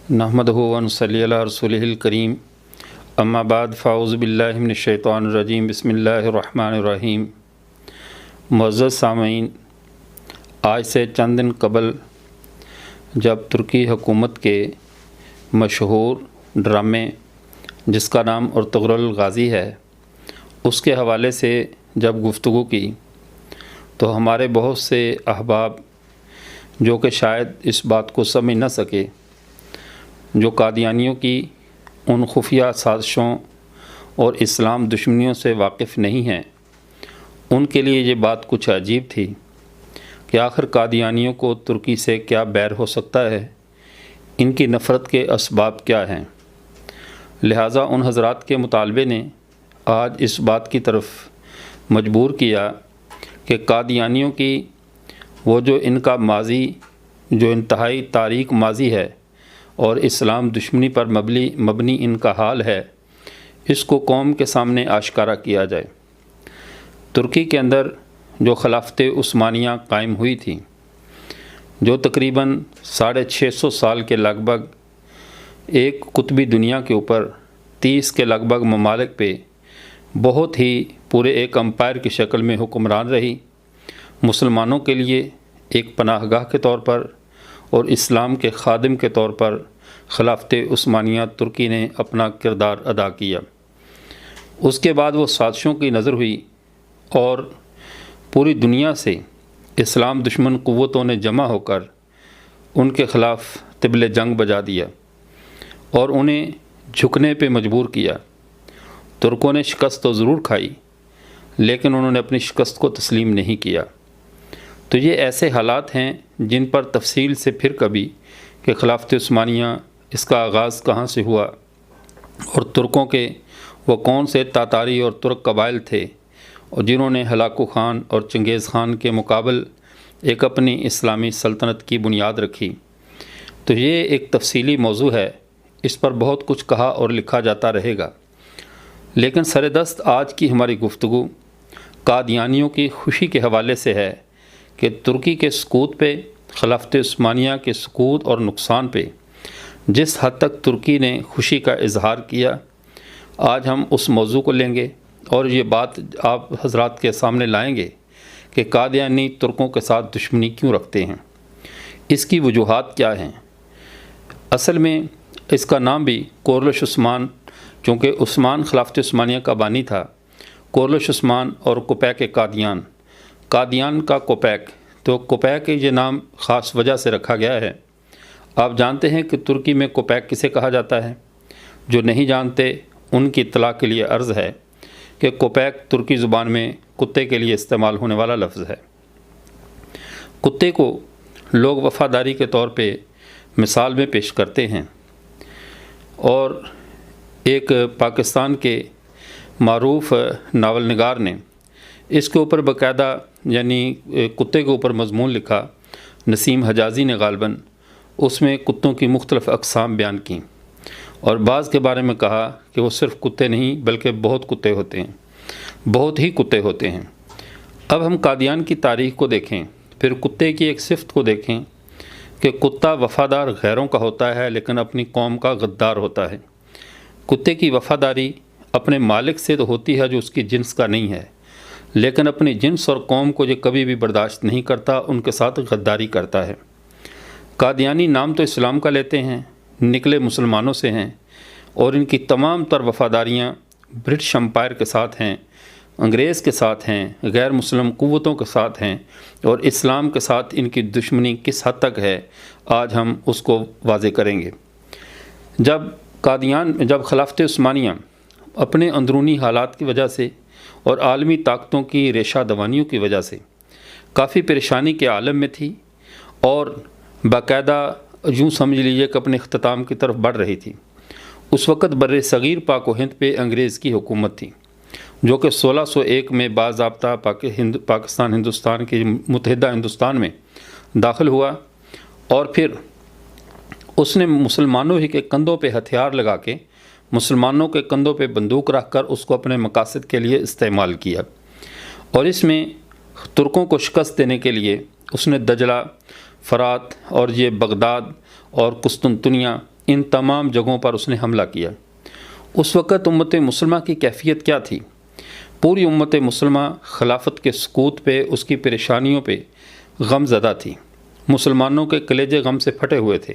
نحمدہ و نصلی علی رسولہ الکریم اما بعد فاعوذ باللہ من الشیطان الرجیم بسم اللہ الرحمن الرحیم۔ معزز سامعین، آج سے چند دن قبل جب ترکی حکومت کے مشہور ڈرامے جس کا نام ارطغرل غازی ہے اس کے حوالے سے جب گفتگو کی تو ہمارے بہت سے احباب جو کہ شاید اس بات کو سمجھ نہ سکے، جو قادیانیوں کی ان خفیہ سازشوں اور اسلام دشمنیوں سے واقف نہیں ہیں، ان کے لیے یہ بات کچھ عجیب تھی کہ آخر قادیانیوں کو ترکی سے کیا بیر ہو سکتا ہے، ان کی نفرت کے اسباب کیا ہیں۔ لہٰذا ان حضرات کے مطالبے نے آج اس بات کی طرف مجبور کیا کہ قادیانیوں کی وہ جو ان کا ماضی جو انتہائی تاریک ماضی ہے اور اسلام دشمنی پر مبنی ان کا حال ہے، اس کو قوم کے سامنے آشکارا کیا جائے۔ ترکی کے اندر جو خلافت عثمانیہ قائم ہوئی تھی، جو تقریباً 650 سال کے لگ بھگ ایک قطبی دنیا کے اوپر 30 کے لگ بھگ ممالک پہ بہت ہی پورے ایک امپائر کی شکل میں حکمران رہی، مسلمانوں کے لیے ایک پناہ گاہ کے طور پر اور اسلام کے خادم کے طور پر خلافت عثمانیہ ترکی نے اپنا کردار ادا کیا۔ اس کے بعد وہ سازشوں کی نظر ہوئی اور پوری دنیا سے اسلام دشمن قوتوں نے جمع ہو کر ان کے خلاف طبل جنگ بجا دیا اور انہیں جھکنے پہ مجبور کیا۔ ترکوں نے شکست تو ضرور کھائی لیکن انہوں نے اپنی شکست کو تسلیم نہیں کیا۔ تو یہ ایسے حالات ہیں جن پر تفصیل سے پھر کبھی کہ خلافت عثمانیہ اس کا آغاز کہاں سے ہوا اور ترکوں کے وہ کون سے تاتاری اور ترک قبائل تھے اور جنہوں نے ہلاکو خان اور چنگیز خان کے مقابل ایک اپنی اسلامی سلطنت کی بنیاد رکھی۔ تو یہ ایک تفصیلی موضوع ہے، اس پر بہت کچھ کہا اور لکھا جاتا رہے گا، لیکن سردست آج کی ہماری گفتگو قادیانیوں کی خوشی کے حوالے سے ہے کہ ترکی کے سقوط پہ، خلافت عثمانیہ کے سقوط اور نقصان پہ جس حد تک ترکی نے خوشی کا اظہار کیا، آج ہم اس موضوع کو لیں گے اور یہ بات آپ حضرات کے سامنے لائیں گے کہ قادیانی ترکوں کے ساتھ دشمنی کیوں رکھتے ہیں، اس کی وجوہات کیا ہیں۔ اصل میں اس کا نام بھی کورولش عثمان، چونکہ عثمان خلافت عثمانیہ کا بانی تھا، کورولش عثمان اور کوپیک قادیان، قادیان کا کوپیک، تو کوپیک یہ نام خاص وجہ سے رکھا گیا ہے۔ آپ جانتے ہیں کہ ترکی میں کوپیک کسے کہا جاتا ہے؟ جو نہیں جانتے ان کی اطلاع کے لیے عرض ہے کہ کوپیک ترکی زبان میں کتے کے لیے استعمال ہونے والا لفظ ہے۔ کتے کو لوگ وفاداری کے طور پہ مثال میں پیش کرتے ہیں، اور ایک پاکستان کے معروف ناول نگار نے اس کے اوپر باقاعدہ یعنی کتے کے اوپر مضمون لکھا، نسیم حجازی نے غالباً، اس میں کتوں کی مختلف اقسام بیان کیں اور بعض کے بارے میں کہا کہ وہ صرف کتے نہیں بلکہ بہت کتے ہوتے ہیں، بہت ہی کتے ہوتے ہیں۔ اب ہم قادیان کی تاریخ کو دیکھیں، پھر کتے کی ایک صفت کو دیکھیں کہ کتا وفادار غیروں کا ہوتا ہے لیکن اپنی قوم کا غدار ہوتا ہے۔ کتے کی وفاداری اپنے مالک سے تو ہوتی ہے جو اس کی جنس کا نہیں ہے، لیکن اپنی جنس اور قوم کو یہ کبھی بھی برداشت نہیں کرتا، ان کے ساتھ غداری کرتا ہے۔ قادیانی نام تو اسلام کا لیتے ہیں، نکلے مسلمانوں سے ہیں، اور ان کی تمام تر وفاداریاں برٹش امپائر کے ساتھ ہیں، انگریز کے ساتھ ہیں، غیر مسلم قوتوں کے ساتھ ہیں، اور اسلام کے ساتھ ان کی دشمنی کس حد تک ہے آج ہم اس کو واضح کریں گے۔ جب خلافت عثمانیہ اپنے اندرونی حالات کی وجہ سے اور عالمی طاقتوں کی ریشہ دوانیوں کی وجہ سے کافی پریشانی کے عالم میں تھی اور باقاعدہ یوں سمجھ لیجیے کہ اپنے اختتام کی طرف بڑھ رہی تھی، اس وقت بر صغیر پاک و ہند پہ انگریز کی حکومت تھی، جو کہ 1601 میں باضابطہ پاکستان ہندوستان کے متحدہ ہندوستان میں داخل ہوا، اور پھر اس نے مسلمانوں ہی کے کندھوں پہ ہتھیار لگا کے، مسلمانوں کے کندھوں پہ بندوق رکھ کر اس کو اپنے مقاصد کے لیے استعمال کیا، اور اس میں ترکوں کو شکست دینے کے لیے اس نے دجلہ، فرات اور یہ بغداد اور قسطنطنیہ ان تمام جگہوں پر اس نے حملہ کیا۔ اس وقت امت مسلمہ کی کیفیت کیا تھی؟ پوری امت مسلمہ خلافت کے سقوط پہ، اس کی پریشانیوں پہ غم زدہ تھی۔ مسلمانوں کے کلیجے غم سے پھٹے ہوئے تھے،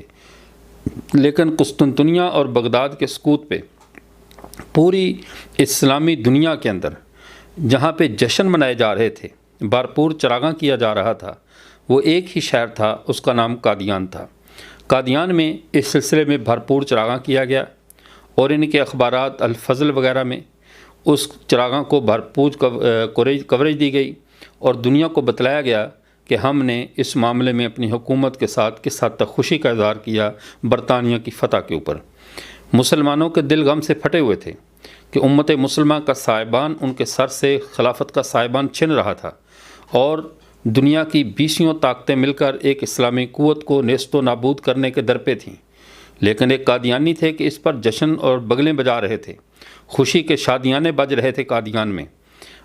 لیکن قسطنطنیہ اور بغداد کے سقوط پہ پوری اسلامی دنیا کے اندر جہاں پہ جشن منائے جا رہے تھے، بھرپور چراغاں کیا جا رہا تھا، وہ ایک ہی شہر تھا، اس کا نام قادیان تھا۔ قادیان میں اس سلسلے میں بھرپور چراغاں کیا گیا اور ان کے اخبارات الفضل وغیرہ میں اس چراغاں کو بھرپور کوریج دی گئی اور دنیا کو بتلایا گیا کہ ہم نے اس معاملے میں اپنی حکومت کے ساتھ کس حد تک خوشی کا اظہار کیا برطانیہ کی فتح کے اوپر۔ مسلمانوں کے دل غم سے پھٹے ہوئے تھے کہ امت مسلمہ کا سائبان ان کے سر سے خلافت کا سائبان چھن رہا تھا اور دنیا کی 20 طاقتیں مل کر ایک اسلامی قوت کو نیست و نابود کرنے کے در پہ تھیں، لیکن ایک قادیانی تھے کہ اس پر جشن اور بغلیں بجا رہے تھے، خوشی کے شادیانے بج رہے تھے قادیان میں۔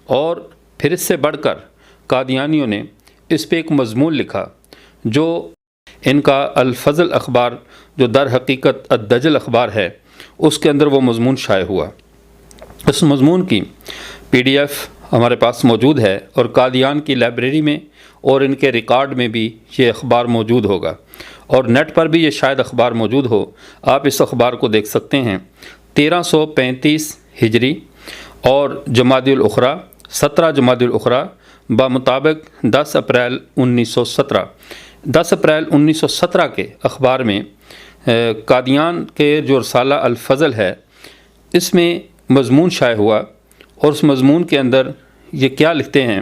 اور پھر اس سے بڑھ کر قادیانیوں نے اس پہ ایک مضمون لکھا جو ان کا الفضل اخبار، جو در حقیقت الدجل اخبار ہے، اس کے اندر وہ مضمون شائع ہوا۔ اس مضمون کی PDF ہمارے پاس موجود ہے اور قادیان کی لائبریری میں اور ان کے ریکارڈ میں بھی یہ اخبار موجود ہوگا، اور نیٹ پر بھی یہ شاید اخبار موجود ہو۔ آپ اس اخبار کو دیکھ سکتے ہیں۔ 1335 ہجری اور جمادی الاخری 17 جمادی الاخری بمطابق 10 اپریل 1917 10 اپریل 1917 کے اخبار میں قادیان کے جو رسالہ الفضل ہے، اس میں مضمون شائع ہوا، اور اس مضمون کے اندر یہ کیا لکھتے ہیں؟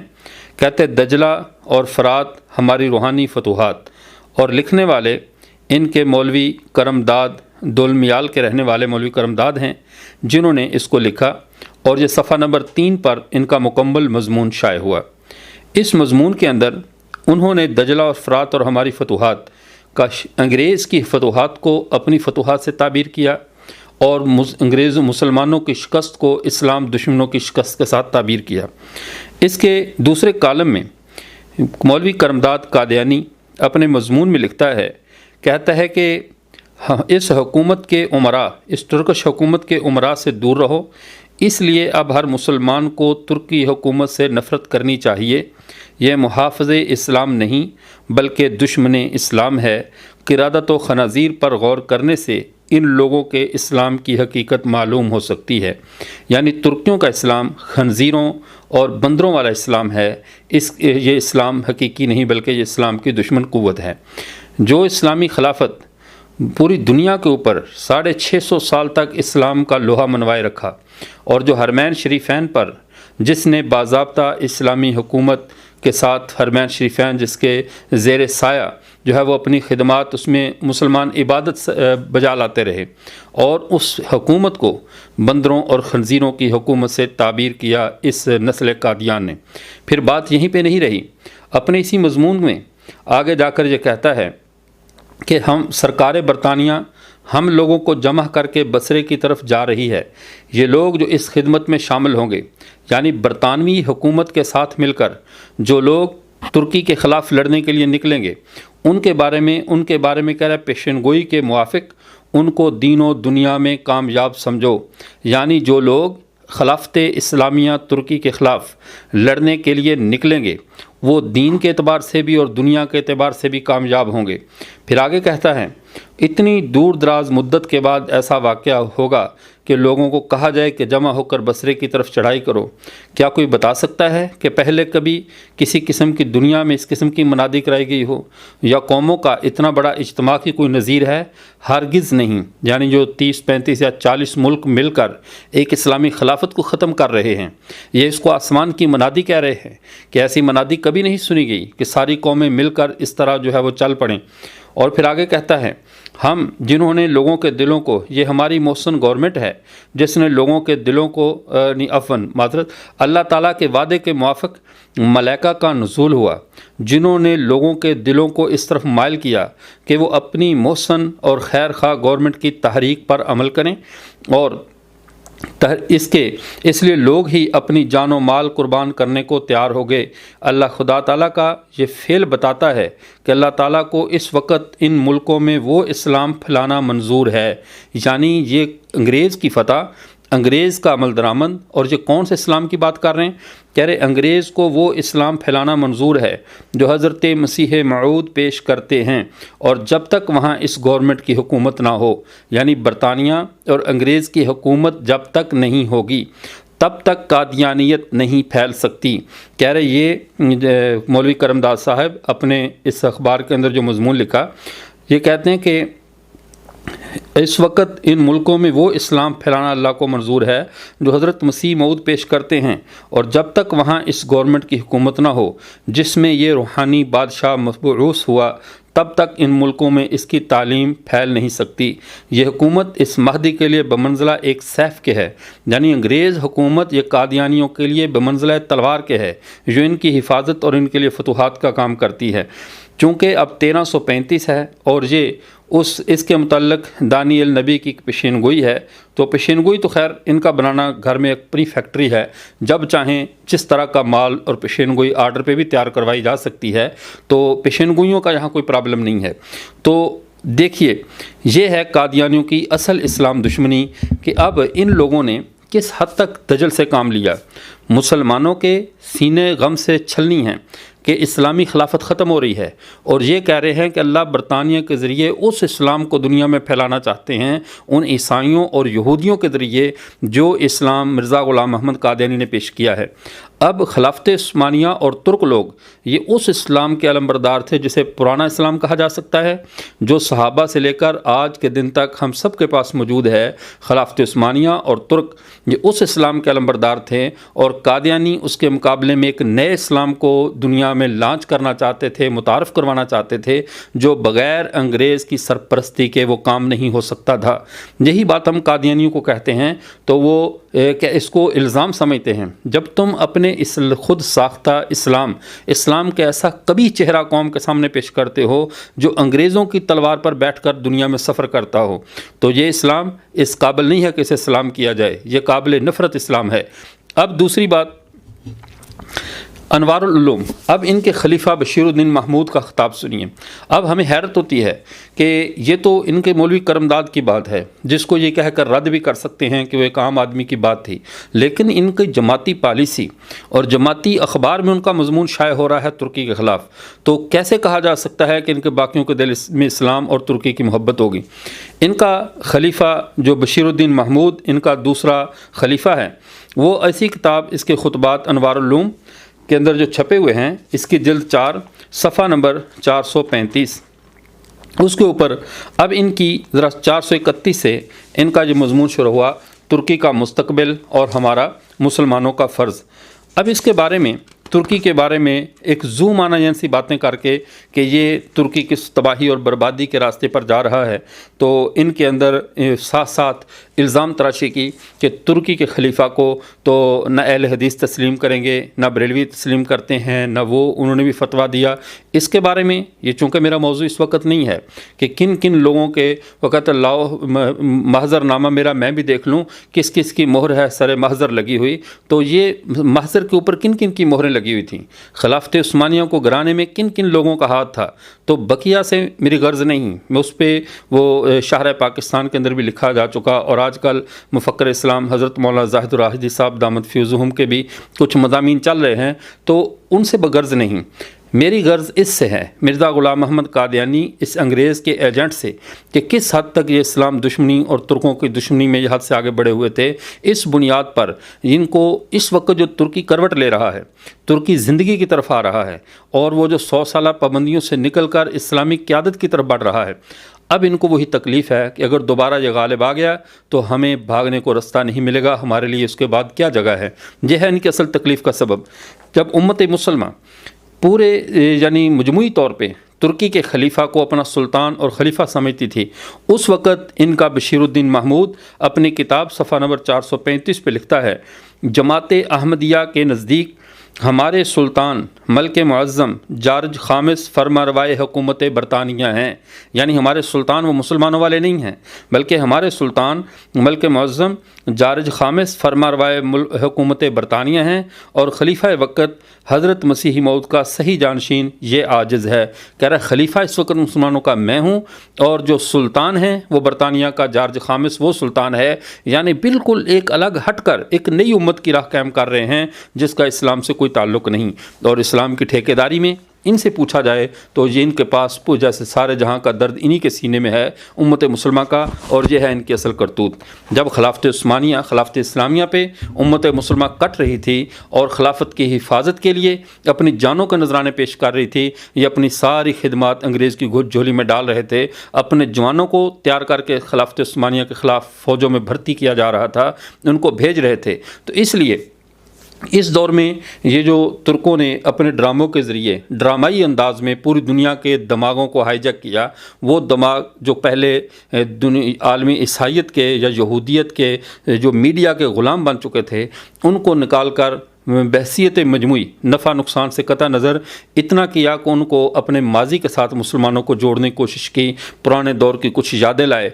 کہتے دجلہ اور فرات ہماری روحانی فتوحات، اور لکھنے والے ان کے مولوی کرمداد دولمیال کے رہنے والے مولوی کرمداد ہیں، جنہوں نے اس کو لکھا، اور یہ صفحہ نمبر 3 پر ان کا مکمل مضمون شائع ہوا۔ اس مضمون کے اندر انہوں نے دجلہ اور فرات اور ہماری فتوحات کا انگریز کی فتوحات کو اپنی فتوحات سے تعبیر کیا، اور انگریز مسلمانوں کی شکست کو اسلام دشمنوں کی شکست کے ساتھ تعبیر کیا۔ اس کے دوسرے کالم میں مولوی کرمداد قادیانی اپنے مضمون میں لکھتا ہے، کہتا ہے کہ اس حکومت کے عمراء، اس ترکش حکومت کے عمراء سے دور رہو، اس لیے اب ہر مسلمان کو ترکی حکومت سے نفرت کرنی چاہیے۔ یہ محافظ اسلام نہیں بلکہ دشمن اسلام ہے۔ قرادت و خنازیر پر غور کرنے سے ان لوگوں کے اسلام کی حقیقت معلوم ہو سکتی ہے، یعنی ترکیوں کا اسلام خنزیروں اور بندروں والا اسلام ہے۔ یہ اسلام حقیقی نہیں بلکہ یہ اسلام کی دشمن قوت ہے۔ جو اسلامی خلافت پوری دنیا کے اوپر 650 سال تک اسلام کا لوہا منوائے رکھا، اور جو حرمین شریفین پر جس نے باضابطہ اسلامی حکومت کے ساتھ حرمین شریفین جس کے زیر سایہ جو ہے وہ اپنی خدمات اس میں مسلمان عبادت بجا لاتے رہے، اور اس حکومت کو بندروں اور خنزیروں کی حکومت سے تعبیر کیا اس نسل قادیان نے۔ پھر بات یہیں پہ نہیں رہی، اپنے اسی مضمون میں آگے جا کر یہ کہتا ہے کہ ہم سرکار برطانیہ ہم لوگوں کو جمع کر کے بصرے کی طرف جا رہی ہے۔ یہ لوگ جو اس خدمت میں شامل ہوں گے، یعنی برطانوی حکومت کے ساتھ مل کر جو لوگ ترکی کے خلاف لڑنے کے لیے نکلیں گے، ان کے بارے میں کہہ رہا ہے پیشن گوئی کے موافق ان کو دین و دنیا میں کامیاب سمجھو، یعنی جو لوگ خلافت اسلامیہ ترکی کے خلاف لڑنے کے لیے نکلیں گے وہ دین کے اعتبار سے بھی اور دنیا کے اعتبار سے بھی کامیاب ہوں گے۔ پھر آگے کہتا ہے اتنی دور دراز مدت کے بعد ایسا واقعہ ہوگا کہ لوگوں کو کہا جائے کہ جمع ہو کر بصرے کی طرف چڑھائی کرو۔ کیا کوئی بتا سکتا ہے کہ پہلے کبھی کسی قسم کی دنیا میں اس قسم کی منادی کرائی گئی ہو، یا قوموں کا اتنا بڑا اجتماع کی کوئی نظیر ہے؟ ہرگز نہیں۔ یعنی جو 30 35 یا 40 ملک مل کر ایک اسلامی خلافت کو ختم کر رہے ہیں، یہ اس کو آسمان کی منادی کہہ رہے ہیں کہ ایسی منادی کبھی نہیں سنی گئی کہ ساری قومیں مل کر اس طرح جو ہے وہ چل پڑیں۔ اور پھر آگے کہتا ہے ہم جنہوں نے لوگوں کے دلوں کو، یہ ہماری محسن گورنمنٹ ہے جس نے لوگوں کے دلوں کو اللہ تعالیٰ کے وعدے کے موافق ملائکہ کا نزول ہوا جنہوں نے لوگوں کے دلوں کو اس طرف مائل کیا کہ وہ اپنی محسن اور خیر خواہ گورنمنٹ کی تحریک پر عمل کریں اور اس لیے لوگ ہی اپنی جان و مال قربان کرنے کو تیار ہو گئے۔ اللہ خدا تعالیٰ کا یہ فعل بتاتا ہے کہ اللہ تعالیٰ کو اس وقت ان ملکوں میں وہ اسلام پھیلانا منظور ہے، یعنی یہ انگریز کی فتح، انگریز کا عمل درآمد۔ اور یہ کون سے اسلام کی بات کر رہے ہیں؟ کہہ رہے انگریز کو وہ اسلام پھیلانا منظور ہے جو حضرت مسیح موعود پیش کرتے ہیں، اور جب تک وہاں اس گورنمنٹ کی حکومت نہ ہو، یعنی برطانیہ اور انگریز کی حکومت جب تک نہیں ہوگی تب تک قادیانیت نہیں پھیل سکتی۔ کہہ رہے یہ مولوی کرم داس صاحب اپنے اس اخبار کے اندر جو مضمون لکھا، یہ کہتے ہیں کہ اس وقت ان ملکوں میں وہ اسلام پھیلانا اللہ کو منظور ہے جو حضرت مسیح موعود پیش کرتے ہیں، اور جب تک وہاں اس گورنمنٹ کی حکومت نہ ہو جس میں یہ روحانی بادشاہ مبعوث ہوا، تب تک ان ملکوں میں اس کی تعلیم پھیل نہیں سکتی۔ یہ حکومت اس مہدی کے لیے بمنزلہ ایک سیف کے ہے، یعنی انگریز حکومت یہ قادیانیوں کے لیے بمنزلہ تلوار کے ہے جو ان کی حفاظت اور ان کے لیے فتوحات کا کام کرتی ہے۔ چونکہ اب 1335 ہے اور یہ اس کے متعلق دانیل نبی کی پیشین گوئی ہے، تو پیشین گوئی تو خیر ان کا بنانا گھر میں ایک اپنی فیکٹری ہے، جب چاہیں جس طرح کا مال اور پیشین گوئی آرڈر پہ بھی تیار کروائی جا سکتی ہے، تو پیشین گوئیوں کا یہاں کوئی پرابلم نہیں ہے۔ تو دیکھیے یہ ہے قادیانیوں کی اصل اسلام دشمنی کہ اب ان لوگوں نے کس حد تک دجل سے کام لیا۔ مسلمانوں کے سینے غم سے چھلنی ہیں کہ اسلامی خلافت ختم ہو رہی ہے، اور یہ کہہ رہے ہیں کہ اللہ برطانیہ کے ذریعے اس اسلام کو دنیا میں پھیلانا چاہتے ہیں، ان عیسائیوں اور یہودیوں کے ذریعے جو اسلام مرزا غلام محمد قادیانی نے پیش کیا ہے۔ اب خلافت عثمانیہ اور ترک لوگ یہ اس اسلام کے علمبردار تھے جسے پرانا اسلام کہا جا سکتا ہے، جو صحابہ سے لے کر آج کے دن تک ہم سب کے پاس موجود ہے۔ خلافت عثمانیہ اور ترک یہ اس اسلام کے علمبردار تھے، اور قادیانی اس کے مقابلے میں ایک نئے اسلام کو دنیا میں لانچ کرنا چاہتے تھے، متعارف کروانا چاہتے تھے، جو بغیر انگریز کی سرپرستی کے وہ کام نہیں ہو سکتا تھا۔ یہی بات ہم قادیانیوں کو کہتے ہیں، تو وہ اس کو الزام سمجھتے ہیں۔ جب تم اپنے اس خود ساختہ اسلام کے ایسا کبھی چہرہ قوم کے سامنے پیش کرتے ہو جو انگریزوں کی تلوار پر بیٹھ کر دنیا میں سفر کرتا ہو، تو یہ اسلام اس قابل نہیں ہے کہ اسے سلام کیا جائے، یہ قابل نفرت اسلام ہے۔ اب دوسری بات، انوار العلوم، اب ان کے خلیفہ بشیر الدین محمود کا خطاب سنیے۔ اب ہمیں حیرت ہوتی ہے کہ یہ تو ان کے مولوی کرمداد کی بات ہے جس کو یہ کہہ کر رد بھی کر سکتے ہیں کہ وہ ایک عام آدمی کی بات تھی، لیکن ان کی جماعتی پالیسی اور جماعتی اخبار میں ان کا مضمون شائع ہو رہا ہے ترکی کے خلاف، تو کیسے کہا جا سکتا ہے کہ ان کے باقیوں کے دل میں اسلام اور ترکی کی محبت ہوگی؟ ان کا خلیفہ جو بشیر الدین محمود ان کا دوسرا خلیفہ ہے، وہ ایسی کتاب اس کے خطبات انوار العلوم کے اندر جو چھپے ہوئے ہیں، اس کی جلد 4 صفحہ نمبر 435، اس کے اوپر اب ان کی ذرا 431 سے ان کا یہ مضمون شروع ہوا، ترکی کا مستقبل اور ہمارا مسلمانوں کا فرض۔ اب اس کے بارے میں، ترکی کے بارے میں ایک معنی جیسی باتیں کر کے کہ یہ ترکی کس تباہی اور بربادی کے راستے پر جا رہا ہے، تو ان کے اندر ساتھ ساتھ الزام تراشی کی کہ ترکی کے خلیفہ کو تو نہ اہل حدیث تسلیم کریں گے، نہ بریلوی تسلیم کرتے ہیں، نہ وہ، انہوں نے بھی فتویٰ دیا۔ اس کے بارے میں یہ چونکہ میرا موضوع اس وقت نہیں ہے کہ کن کن لوگوں کے وقت محضر نامہ میرا میں بھی دیکھ لوں کس کس کی مہر ہے سر محضر لگی ہوئی، تو یہ محضر کے اوپر کن کن کی مہریں لگی ہوئی تھیں، خلافت عثمانیہ کو گرانے میں کن کن لوگوں کا ہاتھ تھا، تو بقیہ سے میری غرض نہیں، میں اس پہ وہ شہر پاکستان کے اندر بھی لکھا جا چکا، اور آج کل مفکر اسلام حضرت مولانا زاہد الراحجی صاحب دامت فیضہم کے بھی کچھ مضامین چل رہے ہیں، تو ان سے بغرض نہیں، میری غرض اس سے ہے مرزا غلام محمد قادیانی اس انگریز کے ایجنٹ سے کہ کس حد تک یہ اسلام دشمنی اور ترکوں کی دشمنی میں یہ حد سے آگے بڑھے ہوئے تھے۔ اس بنیاد پر ان کو اس وقت جو ترکی کروٹ لے رہا ہے، ترکی زندگی کی طرف آ رہا ہے، اور وہ جو 100 سالہ پابندیوں سے نکل کر اسلامی قیادت کی طرف بڑھ رہا ہے، اب ان کو وہی تکلیف ہے کہ اگر دوبارہ یہ غالب آ گیا تو ہمیں بھاگنے کو رستہ نہیں ملے گا، ہمارے لیے اس کے بعد کیا جگہ ہے۔ یہ ہے ان کی اصل تکلیف کا سبب۔ جب امت مسلمہ پورے یعنی مجموعی طور پہ ترکی کے خلیفہ کو اپنا سلطان اور خلیفہ سمجھتی تھی، اس وقت ان کا بشیر الدین محمود اپنی کتاب صفحہ نمبر 435 پہ لکھتا ہے، جماعت احمدیہ کے نزدیک ہمارے سلطان ملک معظم جارج خامس فرمانروائے حکومت برطانیہ ہیں، یعنی ہمارے سلطان وہ مسلمانوں والے نہیں ہیں، بلکہ ہمارے سلطان ملک معظم جارج خامس فرمانروائے حکومت برطانیہ ہیں، اور خلیفہ وقت حضرت مسیح موعود کا صحیح جانشین یہ عاجز ہے۔ کہہ رہا ہے خلیفہ اس وقت مسلمانوں کا میں ہوں، اور جو سلطان ہیں وہ برطانیہ کا جارج خامس وہ سلطان ہے، یعنی بالکل ایک الگ ہٹ کر ایک نئی امت کی راہ قائم کر رہے ہیں جس کا اسلام سے کوئی تعلق نہیں، اور اسلام کی ٹھیکیداری میں ان سے پوچھا جائے تو یہ ان کے پاس جیسے سارے جہاں کا درد انہی کے سینے میں ہے امت مسلمہ کا، اور یہ ہے ان کی اصل کرتوت۔ جب خلافت عثمانیہ خلافت اسلامیہ پہ امت مسلمہ کٹ رہی تھی اور خلافت کی حفاظت کے لیے اپنی جانوں کے نذرانے پیش کر رہی تھی، یہ اپنی ساری خدمات انگریز کی گھٹ جھولی میں ڈال رہے تھے، اپنے جوانوں کو تیار کر کے خلافت عثمانیہ کے خلاف فوجوں میں بھرتی کیا جا رہا تھا، ان کو بھیج رہے تھے۔ تو اس لیے اس دور میں یہ جو ترکوں نے اپنے ڈراموں کے ذریعے ڈرامائی انداز میں پوری دنیا کے دماغوں کو ہائی جیک کیا، وہ دماغ جو پہلے عالمی عیسائیت کے یا یہودیت کے جو میڈیا کے غلام بن چکے تھے، ان کو نکال کر بحثیت مجموعی نفع نقصان سے قطع نظر اتنا کیا کہ ان کو اپنے ماضی کے ساتھ مسلمانوں کو جوڑنے کی کوشش کی، پرانے دور کی کچھ یادیں لائے۔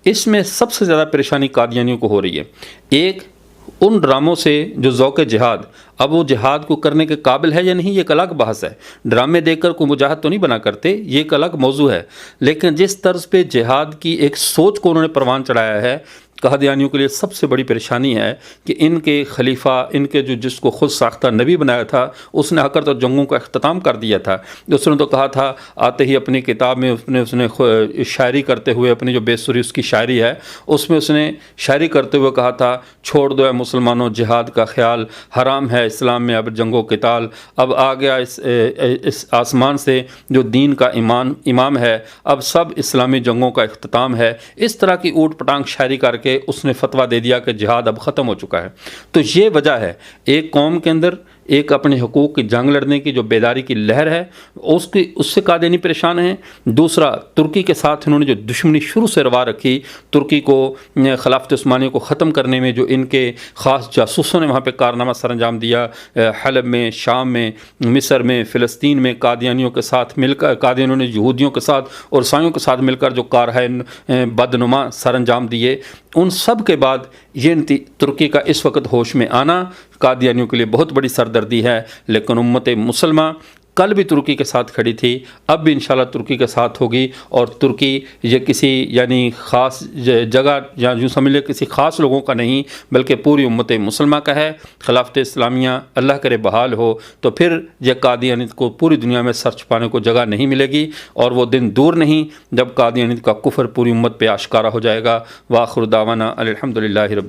اس میں سب سے زیادہ پریشانی قادیانیوں کو ہو رہی ہے۔ ایک ان ڈراموں سے جو ذوق جہاد، اب وہ جہاد کو کرنے کے قابل ہے یا نہیں یہ ایک الگ بحث ہے، ڈرامے دیکھ کر کوئی مجاہد تو نہیں بنا کرتے، یہ ایک الگ موضوع ہے، لیکن جس طرز پہ جہاد کی ایک سوچ کو انہوں نے پروان چڑھایا ہے، قادیانیوں کے لیے سب سے بڑی پریشانی ہے کہ ان کے خلیفہ، ان کے جس کو خود ساختہ نبی بنایا تھا، اس نے آ کر تو جنگوں کا اختتام کر دیا تھا۔ اس نے تو کہا تھا آتے ہی اپنی کتاب میں اس نے شاعری کرتے ہوئے، اپنی جو بے سری اس کی شاعری ہے اس میں اس نے شاعری کرتے ہوئے کہا تھا، چھوڑ دو اے مسلمانوں جہاد کا خیال، حرام ہے اسلام میں اب جنگ و قتال، اب آ گیا اس آسمان سے جو دین کا امام ہے، اب سب اسلامی جنگوں کا اختتام ہے۔ اس طرح کی اوٹ پٹانگ شاعری کر کے اس نے فتویٰ دے دیا کہ جہاد اب ختم ہو چکا ہے۔ تو یہ وجہ ہے ایک قوم کے اندر ایک اپنے حقوق کی جنگ لڑنے کی جو بیداری کی لہر ہے اس سے قادیانی پریشان ہیں۔ دوسرا، ترکی کے ساتھ انہوں نے جو دشمنی شروع سے روا رکھی، ترکی کو خلافت عثمانیہ کو ختم کرنے میں جو ان کے خاص جاسوسوں نے وہاں پہ کارنامہ سر انجام دیا، حلب میں، شام میں، مصر میں، فلسطین میں قادیانیوں کے ساتھ مل کر، قادیانیوں نے یہودیوں کے ساتھ اور عیسائیوں کے ساتھ مل کر جو کارہائے بدنما سر انجام دیے، ان سب کے بعد یہ ترکی کا اس وقت ہوش میں آنا قادیانیوں کے لیے بہت بڑی سردردی ہے۔ لیکن امت مسلمہ کل بھی ترکی کے ساتھ کھڑی تھی، اب بھی انشاءاللہ ترکی کے ساتھ ہوگی، اور ترکی یہ کسی یعنی خاص جگہ یا یوں سمجھ لے کسی خاص لوگوں کا نہیں بلکہ پوری امت مسلمہ کا ہے۔ خلافت اسلامیہ اللہ کرے بحال ہو تو پھر یہ قادیانیت کو پوری دنیا میں سر چھپانے کو جگہ نہیں ملے گی، اور وہ دن دور نہیں جب قادیانیت کا کفر پوری امت پہ آشکارا ہو جائے گا۔ وآخر دعوانا الحمدللہ رب